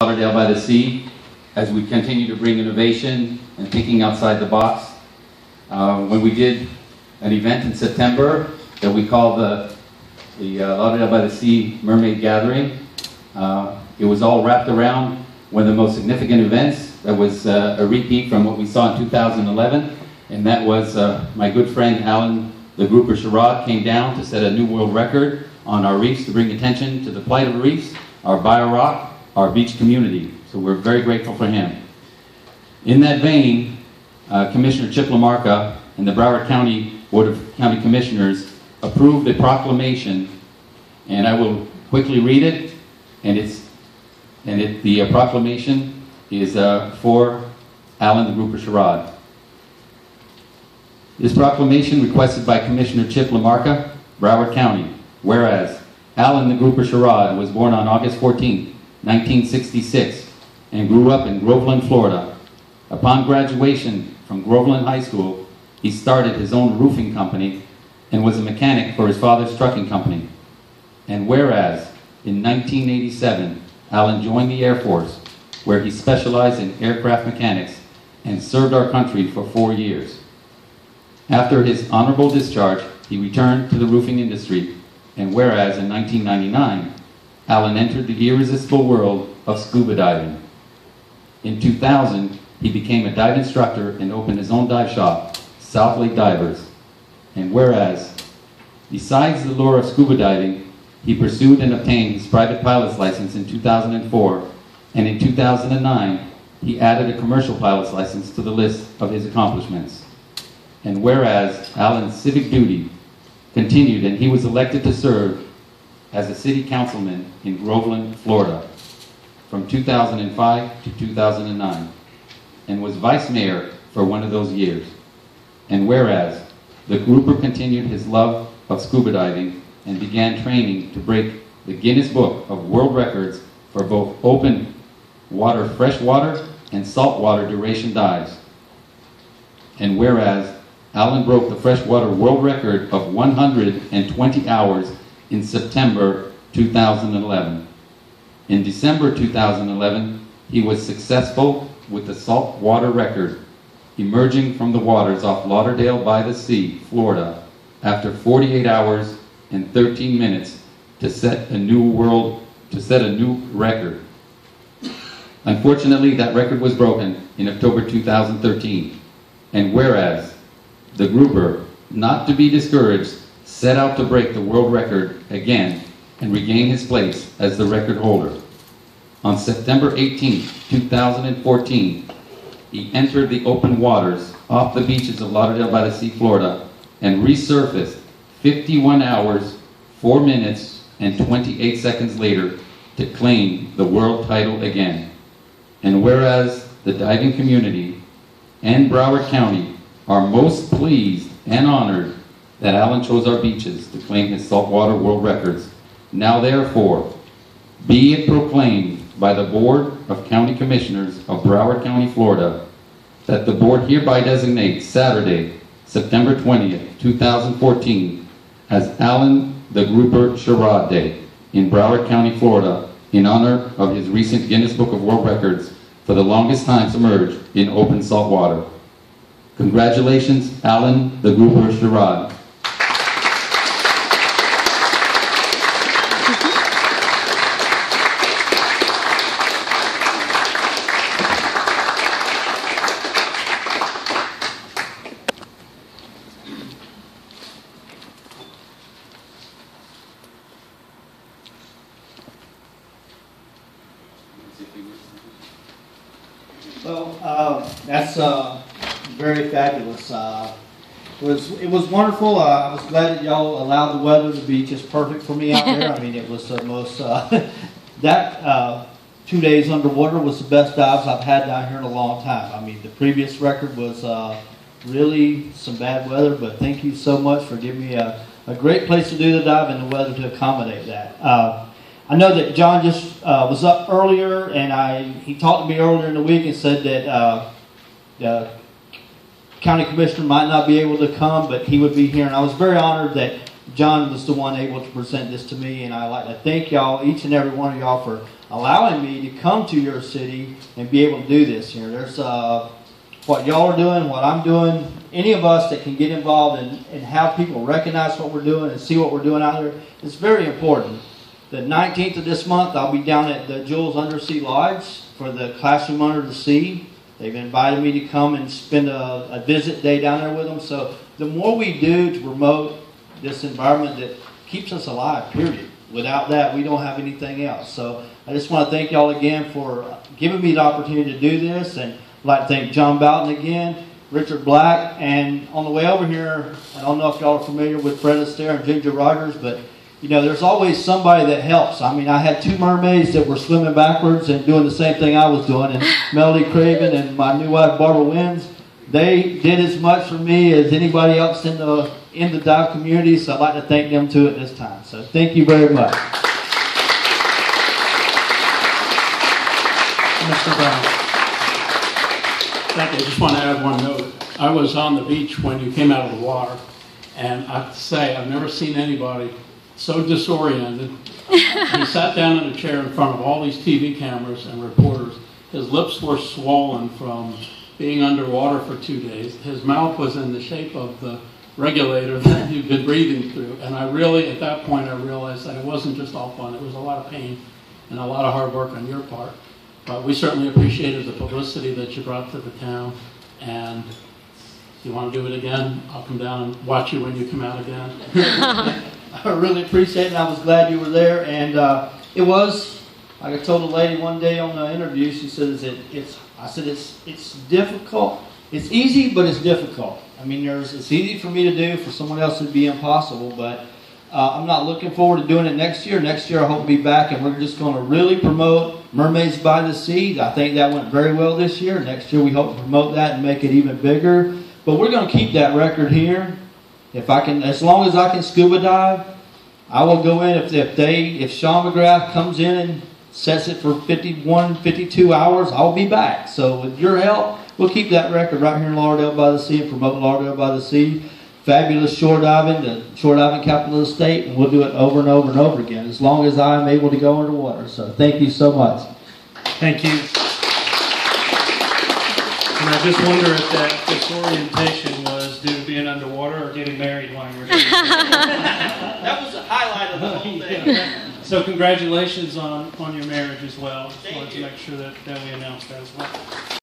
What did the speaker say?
Lauderdale by the Sea, as we continue to bring innovation and thinking outside the box. When we did an event in September that we called the Lauderdale by the Sea Mermaid Gathering, it was all wrapped around one of the most significant events that was a repeat from what we saw in 2011, and that was my good friend Alan, the grouper Sherrod, came down to set a new world record on our reefs to bring attention to the plight of the reefs, our bio-rock, our beach community. So we're very grateful for him. In that vein, Commissioner Chip LaMarca and the Broward County Board of County Commissioners approved a proclamation, and I will quickly read it. The proclamation is for Alan the Grouper Sherrod. This proclamation requested by Commissioner Chip LaMarca, Broward County. Whereas Alan the Grouper Sherrod was born on August 14, 1966, and grew up in Groveland, Florida. Upon graduation from Groveland High School, he started his own roofing company and was a mechanic for his father's trucking company. And whereas in 1987, Alan joined the Air Force, where he specialized in aircraft mechanics and served our country for 4 years. After his honorable discharge, he returned to the roofing industry, and whereas in 1999, Alan entered the irresistible world of scuba diving. In 2000, he became a dive instructor and opened his own dive shop, South Lake Divers. And whereas, besides the lure of scuba diving, he pursued and obtained his private pilot's license in 2004, and in 2009, he added a commercial pilot's license to the list of his accomplishments. And whereas Alan's civic duty continued, and he was elected to serve as a city councilman in Groveland, Florida, from 2005 to 2009, and was vice mayor for one of those years. And whereas the grouper continued his love of scuba diving and began training to break the Guinness Book of World Records for both open water, freshwater, and saltwater duration dives. And whereas Alan broke the freshwater world record of 120 hours in September 2011. In December 2011, he was successful with the saltwater record, emerging from the waters off Lauderdale by the Sea, Florida, after 48 hours and 13 minutes to set a new record. Unfortunately, that record was broken in October 2013. And whereas the grouper, not to be discouraged, set out to break the world record again and regain his place as the record holder. On September 18, 2014, he entered the open waters off the beaches of Lauderdale by the Sea, Florida, and resurfaced 51 hours, 4 minutes, and 28 seconds later to claim the world title again. And whereas the diving community and Broward County are most pleased and honored that Alan chose our beaches to claim his saltwater world records, now therefore, be it proclaimed by the Board of County Commissioners of Broward County, Florida, that the board hereby designates Saturday, September 20th, 2014, as Alan the Grouper Sherrod Day in Broward County, Florida, in honor of his recent Guinness Book of World Records for the longest time submerged in open salt water. Congratulations, Alan the Grouper Sherrod. Well, that's very fabulous. It was wonderful. I was glad that y'all allowed the weather to be just perfect for me out there. I mean, it was the most, 2 days underwater was the best dives I've had down here in a long time. I mean, the previous record was really some bad weather, but thank you so much for giving me a great place to do the dive and the weather to accommodate that. I know that John just was up earlier, and he talked to me earlier in the week and said that the county commissioner might not be able to come, but he would be here. And I was very honored that John was the one able to present this to me, and I'd like to thank y'all, each and every one of y'all, for allowing me to come to your city and be able to do this here. There's what y'all are doing, what I'm doing, any of us that can get involved and have people recognize what we're doing and see what we're doing out there, it's very important. The 19th of this month, I'll be down at the Jules Undersea Lodge for the Classroom Under the Sea. They've invited me to come and spend a visit day down there with them. So the more we do to promote this environment that keeps us alive, period. Without that, we don't have anything else. So I just want to thank y'all again for giving me the opportunity to do this. And I'd like to thank John Boughton again, Richard Black, and on the way over here, I don't know if y'all are familiar with Fred Astaire and Ginger Rogers, but you know, there's always somebody that helps. I mean, I had two mermaids that were swimming backwards and doing the same thing I was doing, and Melody Craven and my new wife Barbara Wins, they did as much for me as anybody else in the dive community, so I'd like to thank them too at this time. So thank you very much. Mr. Brown. Thank you. I just want to add one note. I was on the beach when you came out of the water, and I have to say, I've never seen anybody so disoriented. He sat down in a chair in front of all these TV cameras and reporters. His lips were swollen from being underwater for 2 days. His mouth was in the shape of the regulator that you've been breathing through. And I really, at that point, I realized that it wasn't just all fun. It was a lot of pain and a lot of hard work on your part. But we certainly appreciated the publicity that you brought to the town. And if you want to do it again, I'll come down and watch you when you come out again. I really appreciate it, and I was glad you were there. And it was, like I told a lady one day on the interview, she says it's difficult. It's easy, but it's difficult. I mean, it's easy for me to do, for someone else it'd be impossible, but I'm not looking forward to doing it next year. Next year I hope to be back, and we're just going to really promote Mermaids by the Sea. I think that went very well this year. Next year we hope to promote that and make it even bigger. But we're going to keep that record here. If I can, as long as I can scuba dive, I will go in. If Sean McGrath comes in and sets it for 51, 52 hours, I'll be back. So with your help, we'll keep that record right here in Lauderdale by the Sea and promote Lauderdale by the Sea. Fabulous shore diving, the shore diving capital of the state, and we'll do it over and over and over again as long as I'm able to go underwater. So thank you so much. Thank you. And I just wonder if that disorientation was due to being underwater or getting married while you were doing it. That was the highlight of the whole thing. So congratulations on your marriage as well. Just wanted to make sure that we announced that as well.